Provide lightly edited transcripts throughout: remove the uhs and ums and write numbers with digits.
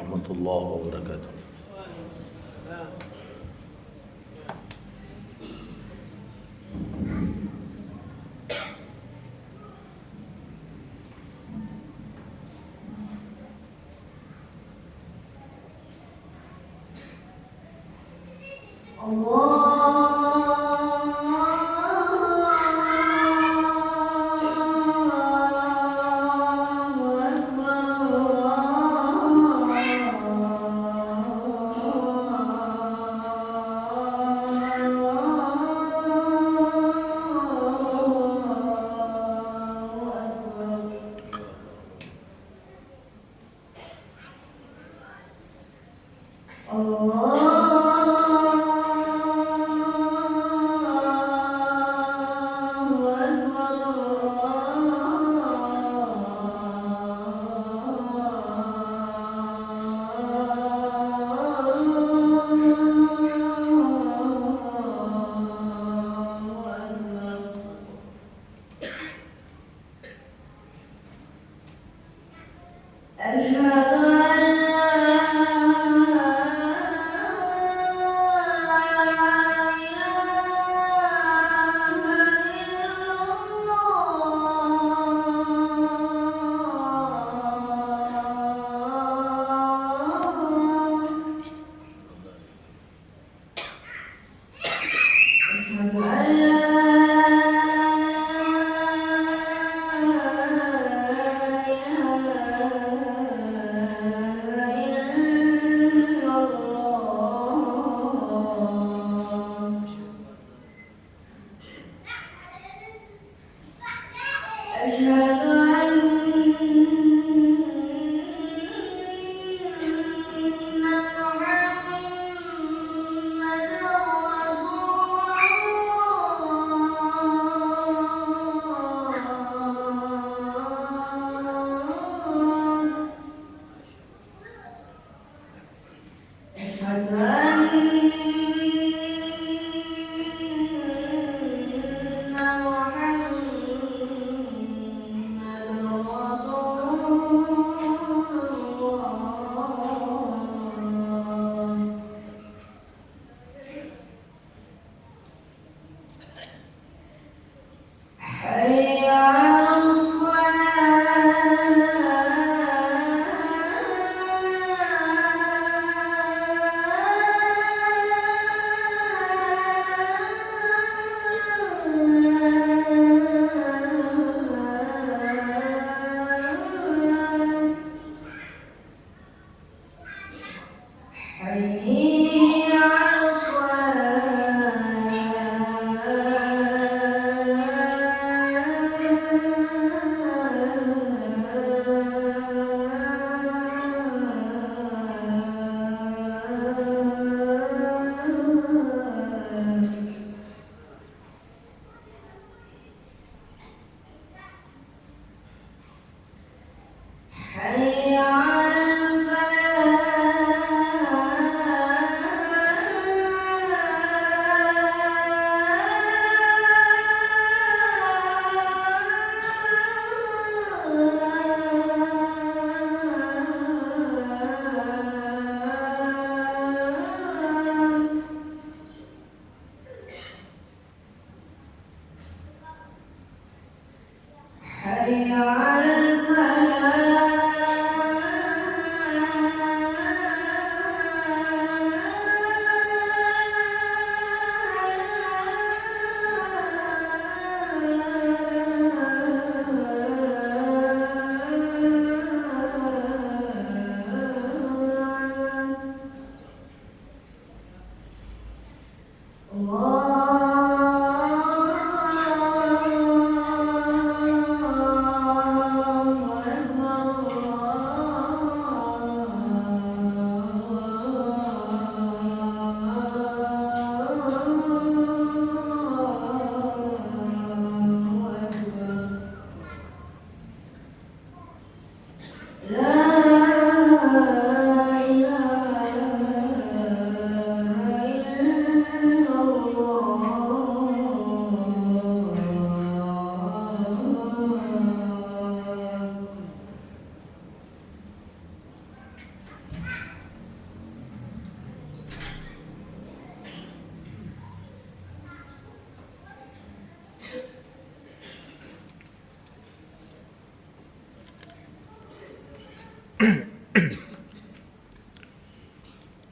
warahmatullahi wabarakatuh.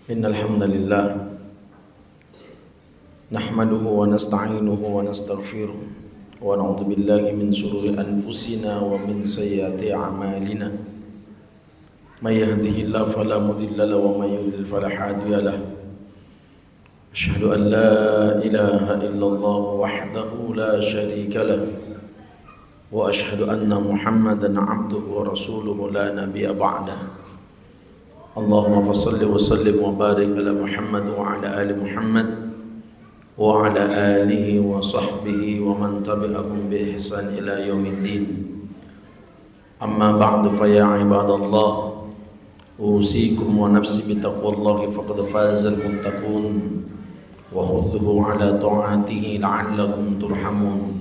Innal hamdalillah nahmaduhu wa nasta'inuhu wa nastaghfiruh wa na'udzu billahi min shururi anfusina wa min sayyiati a'malina. May yahdihillahu fala mudilla lahu wa may yudlil fala hadiya lahu. Asyhadu an la ilaha illallah wahdahu la syarika lahu wa asyhadu anna Muhammadan 'abduhu wa rasuluhu la nabiyya ba'dahu. Allahumma fassalli wa sallim wa barik ala Muhammad wa ala ali Muhammad wa ala alihi wa sahbihi wa man tabi'ahum bi ihsan ila yaumiddin. Amma ba'du fa ya ibadallah, usikum wa nafsi bi taqwallahi faqad fazal muttaqun wa khudhuhu ala ta'atihi la'allakum turhamun.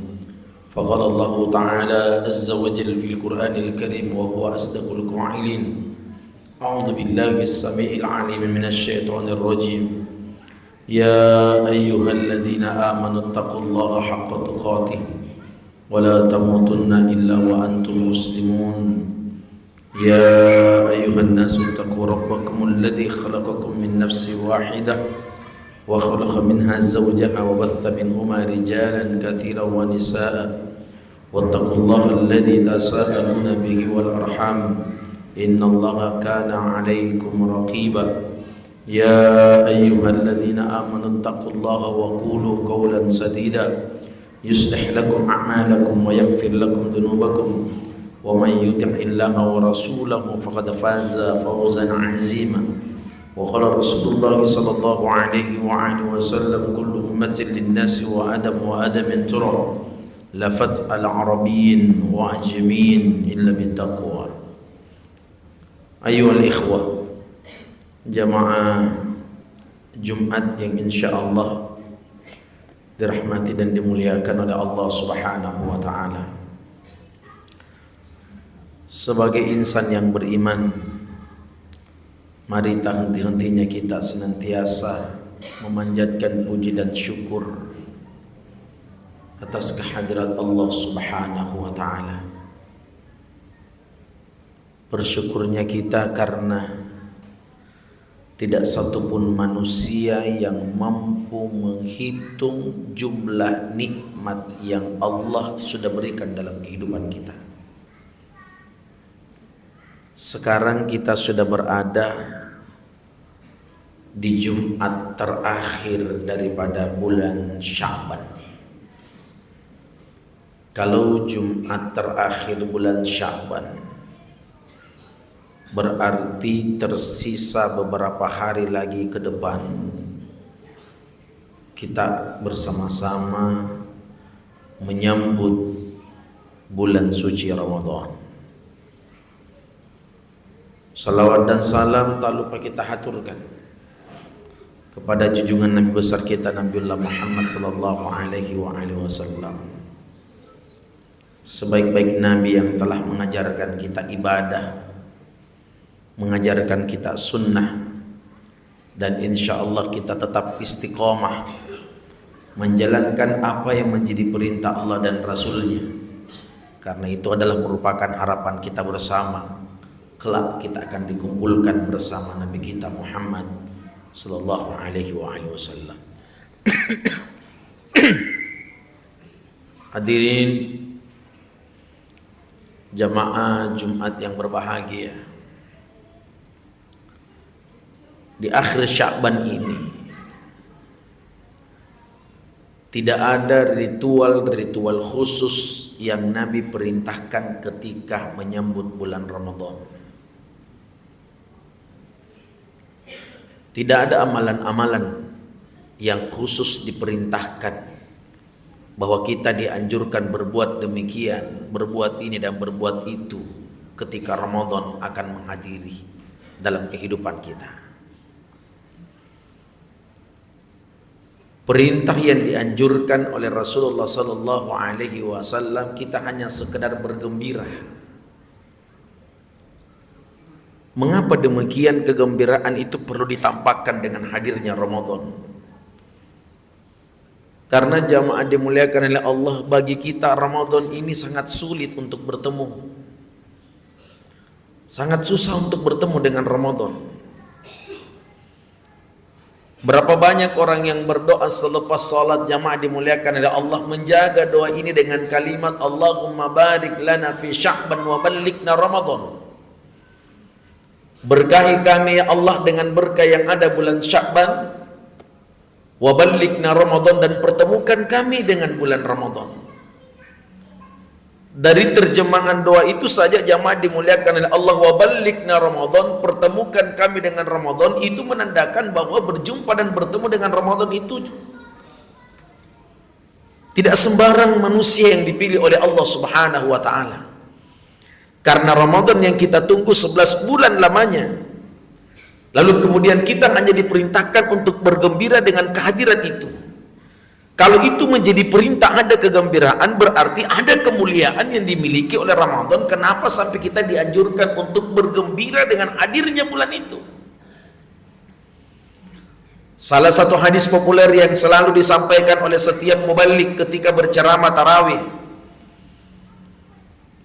Faqala Allah ta'ala azza wa jalla fil Qur'anil Karim wa huwa asdaqul qa'ilin. A'udzu billahi as-sami'il 'alim minasy syaithanir rajim. Ya ayyuhalladzina amanu taqullaha haqqa tuqatih wa la tamutunna illa wa antum muslimun. Ya ayyuhan nasu taqu rabbakumul ladzi khalaqakum min nafsin wahidah wa khalaqa minha zawjaha wa batha minhuma rijalan katsiran wa nisaa'a wattaqullaha alladzi tasaaluna bihi wal arham innallaha kana 'alaikum raqiba. Ya ayyuhalladzina amanu taqullaha wa qulu qawlan sadida yuslih lakum a'malakum wa yaghfir lakum dhunubakum wa may yuti'illaha wa rasulahu faqad faza fawzan 'azima. Wa qala Rasulullah sallallahu alaihi wa alihi wasallam kullu ummatin lin-nasi wa adam min turab lafat al-arabiyyin wa ajamiyyin illa bittaqwa. Ayyuhal ikhwah, jamaah Jumat yang insyaallah dirahmati dan dimuliakan oleh Allah Subhanahu wa taala. Sebagai insan yang beriman, mari tak henti-hentinya kita senantiasa memanjatkan puji dan syukur atas kehadirat Allah Subhanahu wa taala. Bersyukurnya kita karena tidak satupun manusia yang mampu menghitung jumlah nikmat yang Allah sudah berikan dalam kehidupan kita. Sekarang kita sudah berada di Jumat terakhir daripada bulan Sya'ban. Kalau Jumat terakhir bulan Sya'ban, berarti tersisa beberapa hari lagi ke depan kita bersama-sama menyambut bulan suci Ramadan. Salawat dan salam tak lupa kita haturkan kepada junjungan Nabi besar kita Nabiullah Muhammad sallallahu alaihi wasallam, sebaik-baik Nabi yang telah mengajarkan kita ibadah, mengajarkan kita sunnah, dan insya Allah kita tetap istiqomah menjalankan apa yang menjadi perintah Allah dan Rasulnya, karena itu adalah merupakan harapan kita bersama. Kelak kita akan dikumpulkan bersama Nabi kita Muhammad sallallahu alaihi wasallam. Hadirin jamaah Jumat yang berbahagia, di akhir Sya'ban ini tidak ada ritual khusus yang Nabi perintahkan ketika menyambut bulan Ramadan. Tidak ada amalan-amalan yang khusus diperintahkan bahwa kita dianjurkan berbuat demikian, berbuat ini dan berbuat itu ketika Ramadan akan menghadiri dalam kehidupan kita. Perintah yang dianjurkan oleh Rasulullah sallallahu alaihi wasallam, kita hanya sekedar bergembira. Mengapa demikian? Kegembiraan itu perlu ditampakkan dengan hadirnya Ramadan. Karena jamaah dimuliakan oleh Allah, bagi kita Ramadan ini sangat sulit untuk bertemu. Sangat susah untuk bertemu dengan Ramadan. Berapa banyak orang yang berdoa selepas salat jamaah dimuliakan oleh Allah, menjaga doa ini dengan kalimat Allahumma barik lana fi Sya'ban wa ballighna Ramadan. Berkahi kami ya Allah dengan berkah yang ada bulan Sya'ban, wa ballighna Ramadan, dan pertemukan kami dengan bulan Ramadan. Dari terjemahan doa itu saja jamaah dimuliakan oleh Allah, wa ballighna Ramadan, pertemukan kami dengan Ramadan, itu menandakan bahwa berjumpa dan bertemu dengan Ramadan itu tidak sembarang manusia yang dipilih oleh Allah Subhanahu wa taala. Karena Ramadan yang kita tunggu 11 bulan lamanya. Lalu kemudian kita hanya diperintahkan untuk bergembira dengan kehadiran itu. Kalau itu menjadi perintah ada kegembiraan, berarti ada kemuliaan yang dimiliki oleh Ramadan. Kenapa sampai kita dianjurkan untuk bergembira dengan hadirnya bulan itu? Salah satu hadis populer yang selalu disampaikan oleh setiap mubalik ketika berceramah tarawih,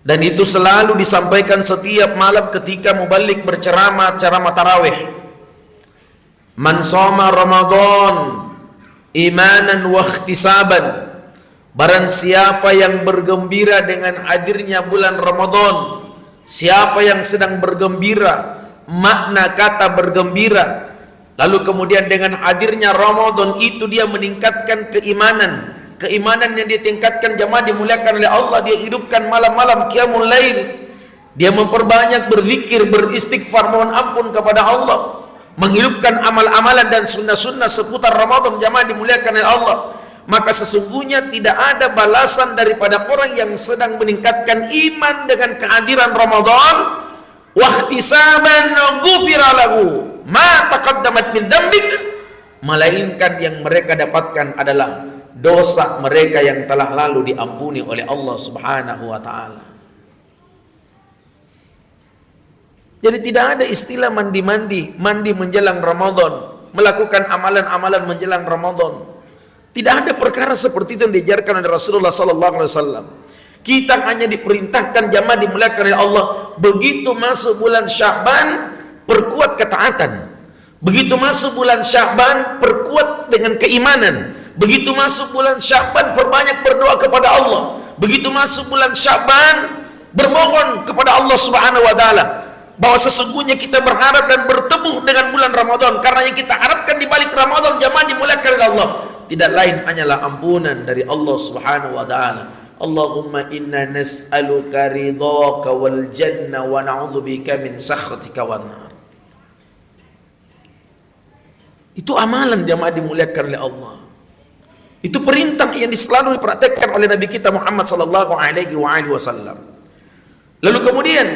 dan itu selalu disampaikan setiap malam ketika mubalik berceramah tarawih. Man shoma Ramadan imanan wa ikhtisaban, barang siapa yang bergembira dengan hadirnya bulan Ramadan, siapa yang sedang bergembira, makna kata bergembira, lalu kemudian dengan hadirnya Ramadan itu dia meningkatkan keimanan yang ditingkatkan jamaah dimuliakan oleh Allah. Dia hidupkan malam-malam qiyamul lail, dia memperbanyak berzikir, beristighfar, mohon ampun kepada Allah, menghidupkan amal-amalan dan sunnah-sunnah seputar Ramadan jamaah dimuliakan oleh Allah. Maka sesungguhnya tidak ada balasan daripada orang yang sedang meningkatkan iman dengan kehadiran Ramadan, wahtisaban ghufira lahu ma taqaddamat min dzambik, melainkan yang mereka dapatkan adalah dosa mereka yang telah lalu diampuni oleh Allah Subhanahu wa taala. Jadi tidak ada istilah mandi menjelang Ramadan, melakukan amalan-amalan menjelang Ramadan. Tidak ada perkara seperti itu yang diajarkan oleh Rasulullah sallallahu alaihi wasallam. Kita hanya diperintahkan jamaah dimuliakan oleh Allah, begitu masuk bulan Sya'ban perkuat ketaatan. Begitu masuk bulan Sya'ban perkuat dengan keimanan. Begitu masuk bulan Sya'ban perbanyak berdoa kepada Allah. Begitu masuk bulan Sya'ban bermohon kepada Allah Subhanahu wa taala, bahwa sesungguhnya kita berharap dan bertemu dengan bulan Ramadan. Karena yang kita harapkan di balik Ramadan jamaah dimuliakan oleh Allah tidak lain hanyalah ampunan dari Allah Subhanahu wa taala. Allahumma inna nas'aluka ridhaka wal jannah wa na'udzubika min sakhatika wan nar. Itu amalan jamaah dimuliakan oleh Allah. Itu perintah yang selalu dipraktekkan oleh Nabi kita Muhammad sallallahu alaihi wasallam. Lalu kemudian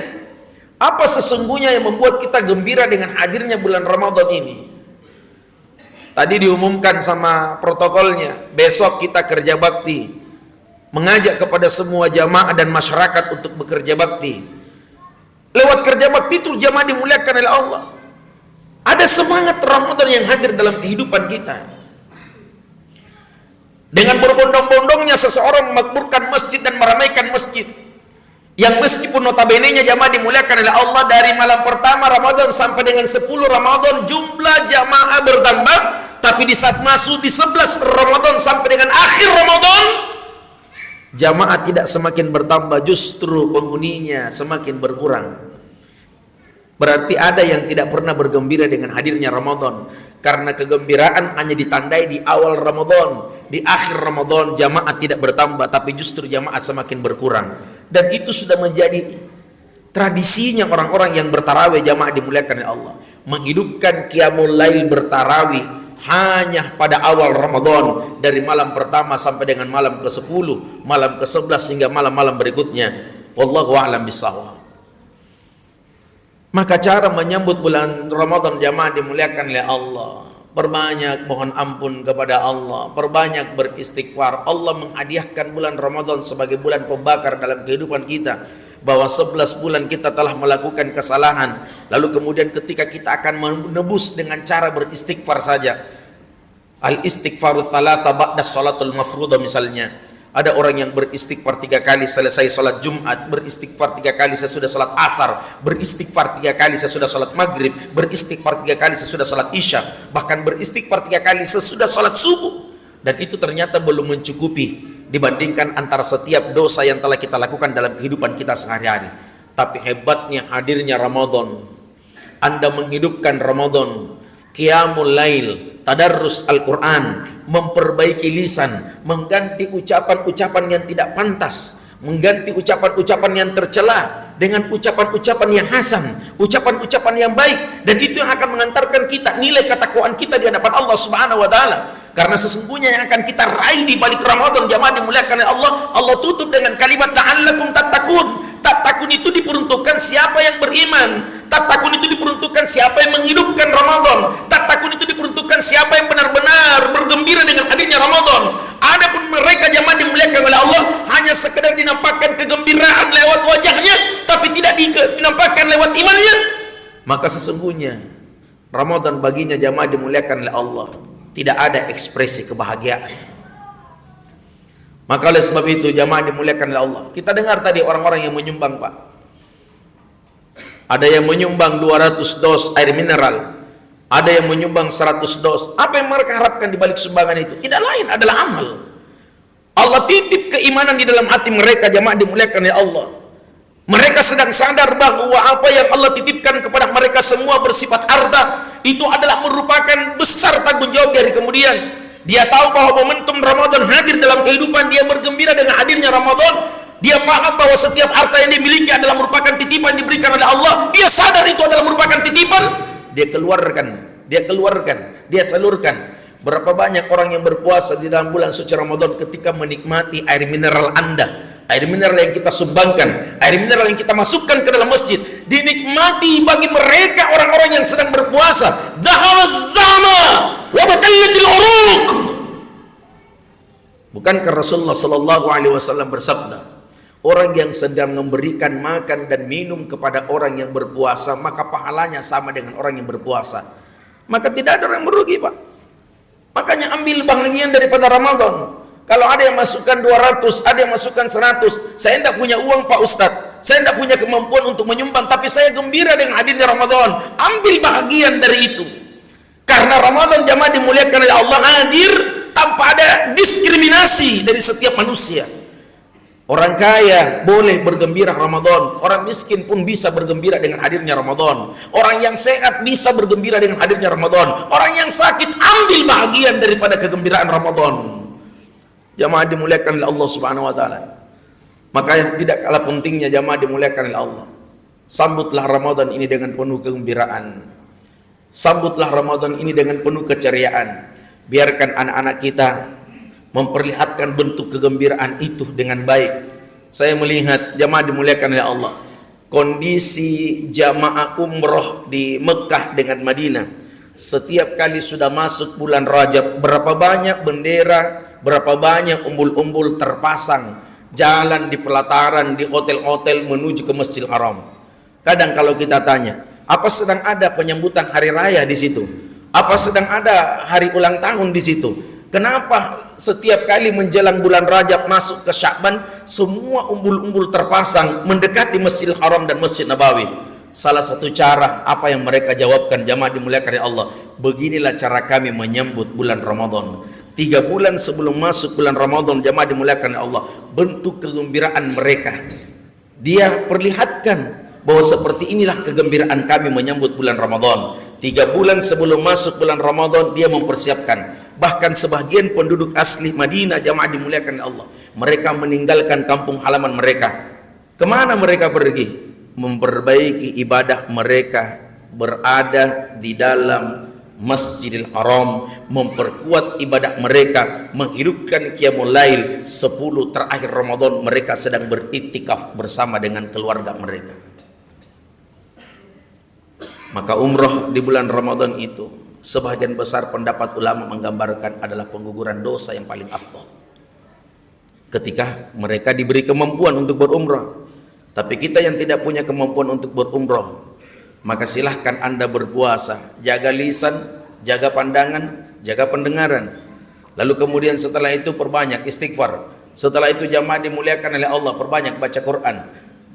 apa sesungguhnya yang membuat kita gembira dengan hadirnya bulan Ramadan ini? Tadi diumumkan sama protokolnya, besok kita kerja bakti, mengajak kepada semua jamaah dan masyarakat untuk bekerja bakti. Lewat kerja bakti itu jamaah dimuliakan oleh Allah. Ada semangat Ramadan yang hadir dalam kehidupan kita. Dengan berbondong-bondongnya seseorang memakmurkan masjid dan meramaikan masjid, yang meskipun notabene-nya jamaah dimuliakan oleh Allah, dari malam pertama Ramadan sampai dengan 10 Ramadan jumlah jamaah bertambah, tapi di saat masuk di 11 Ramadan sampai dengan akhir Ramadan, jamaah tidak semakin bertambah, justru penghuninya semakin berkurang. Berarti ada yang tidak pernah bergembira dengan hadirnya Ramadan, karena kegembiraan hanya ditandai di awal Ramadan. Di akhir Ramadan jamaah tidak bertambah, tapi justru jamaah semakin berkurang. Dan itu sudah menjadi tradisinya orang-orang yang bertarawih jamaah dimuliakan oleh Allah, menghidupkan qiyamul lail bertarawih hanya pada awal Ramadan, dari malam pertama sampai dengan malam ke-10, malam ke-11 hingga malam-malam berikutnya. Wallahu a'lam bishawab. Maka cara menyambut bulan Ramadan jamaah dimuliakan oleh Allah, perbanyak mohon ampun kepada Allah, perbanyak beristighfar. Allah menghadiahkan bulan Ramadan sebagai bulan pembakar dalam kehidupan kita, bahwa 11 bulan kita telah melakukan kesalahan, lalu kemudian ketika kita akan menebus dengan cara beristighfar saja. Al istighfaru thalatha ba'da sholatul mafruḍah misalnya. Ada orang yang beristighfar 3 kali selesai sholat Jumat, beristighfar 3 kali sesudah sholat Asar, beristighfar 3 kali sesudah sholat Maghrib, beristighfar 3 kali sesudah sholat Isya, bahkan beristighfar 3 kali sesudah sholat subuh. Dan itu ternyata belum mencukupi dibandingkan antara setiap dosa yang telah kita lakukan dalam kehidupan kita sehari-hari. Tapi hebatnya hadirnya Ramadan, Anda menghidupkan Ramadan, qiyamul lail, tadarrus Al-Quran, memperbaiki lisan, mengganti ucapan-ucapan yang tidak pantas, mengganti ucapan-ucapan yang tercela dengan ucapan-ucapan yang hasan, ucapan-ucapan yang baik, dan itu yang akan mengantarkan kita nilai ketakwaan kita di hadapan Allah Subhanahu wa taala. Karena sesungguhnya yang akan kita raih di balik Ramadan, jamaah dimuliakan oleh Allah, Allah tutup dengan kalimat la'allakum tattaqun. Tattaqun itu diperuntukkan siapa yang beriman. Tattaqun itu diperuntukkan siapa yang menghidupkan Ramadan. Tattaqun itu diperuntukkan siapa yang benar-benar bergembira dengan hadirnya Ramadan. Adapun mereka jamaah dimuliakan oleh Allah hanya sekedar dinampakkan kegembiraan lewat wajahnya, tapi tidak dinampakkan lewat imannya, maka sesungguhnya Ramadan baginya jamaah dimuliakan oleh Allah tidak ada ekspresi kebahagiaan. Maka oleh sebab itu jamaah dimuliakan oleh Allah, kita dengar tadi orang-orang yang menyumbang, Pak. Ada yang menyumbang 200 dos air mineral, ada yang menyumbang 100 dos. Apa yang mereka harapkan di balik sumbangan itu? Tidak lain adalah amal. Allah titip keimanan di dalam hati mereka, jamaah dimuliakan oleh Allah. Mereka sedang sadar bahwa apa yang Allah titipkan kepada mereka semua bersifat harta, itu adalah merupakan besar tanggung jawab dari kemudian. Dia tahu bahwa momentum Ramadan hadir dalam kehidupan, dia bergembira dengan hadirnya Ramadan. Dia paham bahwa setiap harta yang dimiliki adalah merupakan titipan yang diberikan oleh Allah. Dia sadar itu adalah merupakan titipan. Dia keluarkan, dia salurkan. Berapa banyak orang yang berpuasa di dalam bulan suci Ramadan ketika menikmati air mineral Anda, air mineral yang kita sumbangkan, air mineral yang kita masukkan ke dalam masjid, dinikmati bagi mereka orang-orang yang sedang berpuasa. Dhahaba zama wa batallatil uruq. Bukankah Rasulullah sallallahu alaihi wasallam bersabda, orang yang sedang memberikan makan dan minum kepada orang yang berpuasa, maka pahalanya sama dengan orang yang berpuasa. Maka tidak ada orang yang merugi, Pak. Makanya ambil bahagian daripada Ramadan. Kalau ada yang masukkan 200, ada yang masukkan 100. Saya tidak punya uang, Pak Ustadz. Saya tidak punya kemampuan untuk menyumbang, tapi saya gembira dengan hadirnya Ramadan. Ambil bahagian dari itu. Karena Ramadan jamaah dimuliakan oleh Allah hadir tanpa ada diskriminasi dari setiap manusia. Orang kaya boleh bergembira Ramadan, orang miskin pun bisa bergembira dengan hadirnya Ramadan. Orang yang sehat bisa bergembira dengan hadirnya Ramadan. Orang yang sakit ambil bahagian daripada kegembiraan Ramadan. Jamaah dimuliakan oleh Allah Subhanahu wa taala. Maka yang tidak kalah pentingnya jamaah dimuliakan oleh Allah, sambutlah Ramadan ini dengan penuh kegembiraan. Sambutlah Ramadan ini dengan penuh keceriaan. Biarkan anak-anak kita memperlihatkan bentuk kegembiraan itu dengan baik. Saya melihat jamaah dimuliakan oleh Allah, kondisi jamaah umroh di Mekah dengan Madinah. Setiap kali sudah masuk bulan Rajab, berapa banyak bendera, berapa banyak umbul-umbul terpasang jalan di pelataran, di hotel-hotel menuju ke Masjidil Haram. Kadang kalau kita tanya, apa sedang ada penyambutan hari raya di situ? Apa sedang ada hari ulang tahun di situ? Kenapa setiap kali menjelang bulan Rajab masuk ke Sya'ban, semua umbul-umbul terpasang mendekati Masjidil Haram dan Masjid Nabawi? Salah satu cara apa yang mereka jawabkan, jamaah dimuliakan oleh Allah, beginilah cara kami menyambut bulan Ramadan. 3 bulan sebelum masuk bulan Ramadan, jamaah dimuliakan oleh Allah, bentuk kegembiraan mereka dia perlihatkan bahwa seperti inilah kegembiraan kami menyambut bulan Ramadan. 3 bulan sebelum masuk bulan Ramadan dia mempersiapkan. Bahkan sebagian penduduk asli Madinah, jamaah dimuliakan oleh Allah, mereka meninggalkan kampung halaman mereka. Kemana mereka pergi? Memperbaiki ibadah mereka berada di dalam Masjidil Haram, memperkuat ibadah mereka, menghidupkan qiyamul lail. 10 terakhir Ramadan mereka sedang beriktikaf bersama dengan keluarga mereka. Maka umroh di bulan Ramadan itu, sebagian besar pendapat ulama menggambarkan adalah pengguguran dosa yang paling afdal. Ketika mereka diberi kemampuan untuk berumrah, tapi kita yang tidak punya kemampuan untuk berumrah, maka silahkan Anda berpuasa, jaga lisan, jaga pandangan, jaga pendengaran. Lalu kemudian setelah itu perbanyak istighfar. Setelah itu jamaah dimuliakan oleh Allah, perbanyak baca Quran.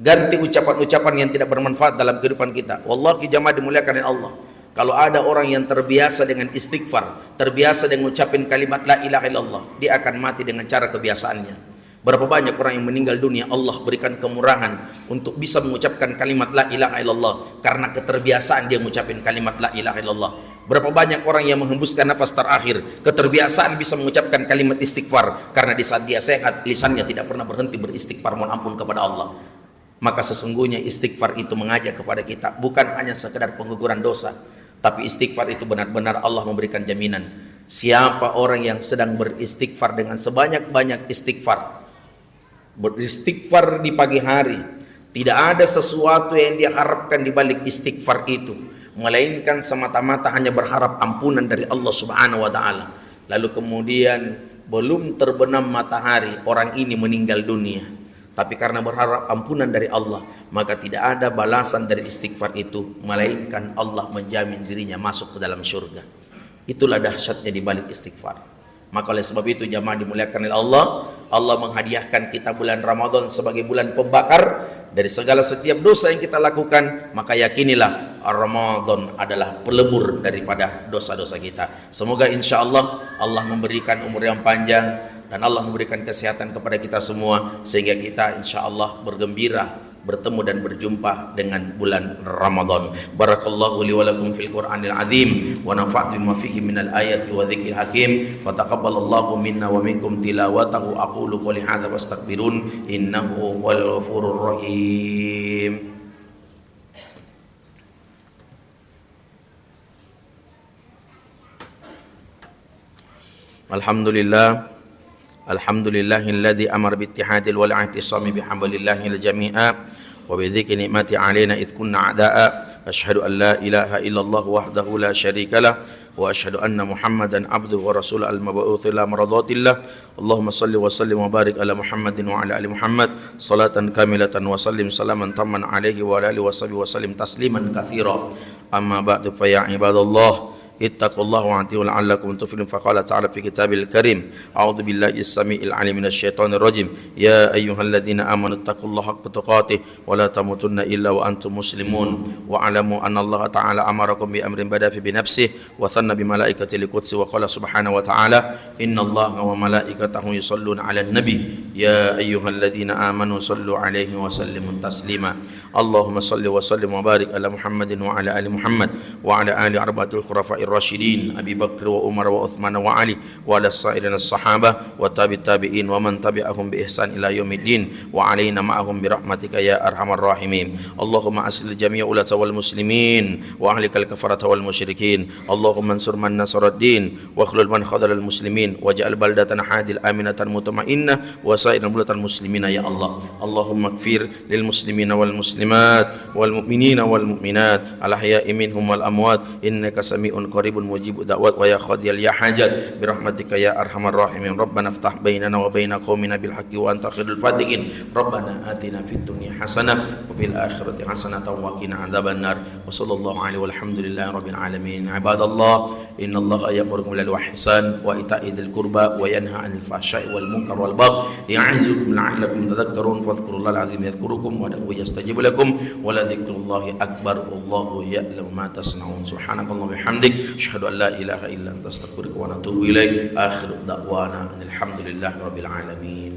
Ganti ucapan-ucapan yang tidak bermanfaat dalam kehidupan kita. Wallahi jamaah dimuliakan oleh Allah. Kalau ada orang yang terbiasa dengan istighfar, terbiasa dengan ucapin kalimat la ilaha illallah, dia akan mati dengan cara kebiasaannya. Berapa banyak orang yang meninggal dunia Allah berikan kemurahan untuk bisa mengucapkan kalimat la ilaha illallah karena keterbiasaan dia mengucapin kalimat la ilaha illallah. Berapa banyak orang yang menghembuskan nafas terakhir, keterbiasaan bisa mengucapkan kalimat istighfar karena di saat dia sehat lisannya tidak pernah berhenti beristighfar mohon ampun kepada Allah. Maka sesungguhnya istighfar itu mengajak kepada kita bukan hanya sekedar pengguguran dosa, tapi istighfar itu benar-benar Allah memberikan jaminan. Siapa orang yang sedang beristighfar dengan sebanyak-banyak istighfar, beristighfar di pagi hari, tidak ada sesuatu yang dia harapkan di balik istighfar itu, melainkan semata-mata hanya berharap ampunan dari Allah Subhanahu wa taala. Lalu kemudian belum terbenam matahari orang ini meninggal dunia. Tapi karena berharap ampunan dari Allah, maka tidak ada balasan dari istighfar itu, melainkan Allah menjamin dirinya masuk ke dalam surga. Itulah dahsyatnya di balik istighfar. Maka oleh sebab itu jamaah dimuliakan oleh Allah, Allah menghadiahkan kita bulan Ramadan sebagai bulan pembakar dari segala setiap dosa yang kita lakukan. Maka yakinilah Ramadan adalah pelebur daripada dosa-dosa kita. Semoga insya Allah Allah memberikan umur yang panjang dan Allah memberikan kesehatan kepada kita semua, sehingga kita insya Allah bergembira bertemu dan berjumpa dengan bulan Ramadan. Barakallahu li wa lakum fil Qur'anil azim wa nafa'ani bima fihi minal ayati wa dzikril hakim wa taqabbalallahu minna wa minkum tilawatahu. Aqulu qouli hadza wastaghfirun innahu huwal ghafurur rahim. Alhamdulillah, alhamdulillahilladzi amara biittihadil wal i'tisami bihablillahil jami'a wa bi dzikri ni'mati 'alaina id kunna a'da'a. Asyhadu an la ilaha illallah wahdahu la syarika lah wa asyhadu anna Muhammadan abduhu wa rasuluhu al-mab'uts ila maradatillah. Allahumma shalli wa sallim wa barik ala Muhammadin wa ala ali Muhammad salatan kamilatan wa sallim salaman tamman alaihi wa ala alihi wa sahbihi wa sallim tasliman katsira. Amma ba'du fa ya ibadallah ittaqullaha wa atii'u la'allakum tuflihun. Faqala ta'ala fi kitabil karim, a'udzu billahi as-sami'il 'alim minasy syaithanir rajim. Ya ayyuhalladzina amanu taqullaha haqqa tuqatih wa la tamutunna illa wa antum muslimun. Wa 'alamu anna Allah ta'ala amarakum bi amrin bada fi bi nafsihi wa thanna bi malaikatihi qudsi wa qala subhanahu wa ta'ala innallaha wa malaikatahu yusholluna 'alan nabi ya ayyuhalladzina amanu shallu 'alaihi wa sallimu taslima. Allahumma shalli wa sallim wa barik ala Muhammadin wa ala ali Muhammad wa ala ali arba'atil khulafa'ir Rashidin Abi Bakr wa Umar wa Uthman wa Ali wa ala sa'irin as-sahabah wa tabi'in wa man tabi'ahum bi ihsan ila yaumiddin wa alaina ma'ahum bi rahmatika ya arhamar rahimin. Allahumma aslih jami'a ulata wal muslimin wa ahlikal kafarata wal musyrikin. Allahumma ansur man nasara ad-din wa khulul man khadhala al muslimin waj'al baldatan hadil aminatan mutma'innah wa sa'iran bulatan muslimina ya Allah. Allahumma ighfir lil muslimina wal muslimat wal mu'minina wal mu'minat al ahya'i minhum wal amwat innaka sami'un qaribun mujibud da'wat wa ya khadiyal ya hajat bi rahmatika ya arhamar rahimin. Rabbana iftah bainana wa baina qaumina bil haqqi wa anta khairul fatihin. Rabbana atina fid dunya hasanah wa fil akhirati hasanah wa qina adzabannar. Wa sallallahu alaihi walhamdulillahi rabbil alamin. Ibadallah, innallaha ya'muru bil ihsan wa ita'i dzil qurba wa yanha 'anil fahsya'i wal munkar wal baghi ya'izukum la'allakum tadhakkarun. Fadhkurullaha al-'azim yadhkurukum wa lahu yastajib lakum wa la dzikrullahi akbar wallahu ya'lamu ma tasna'un. Subhanakallahumma wa bihamdik asyhadu an la ilaha illa anta astaghfiruka wa atubu ilaik. Akhiru da'wana alhamdulillahi rabbil alamin.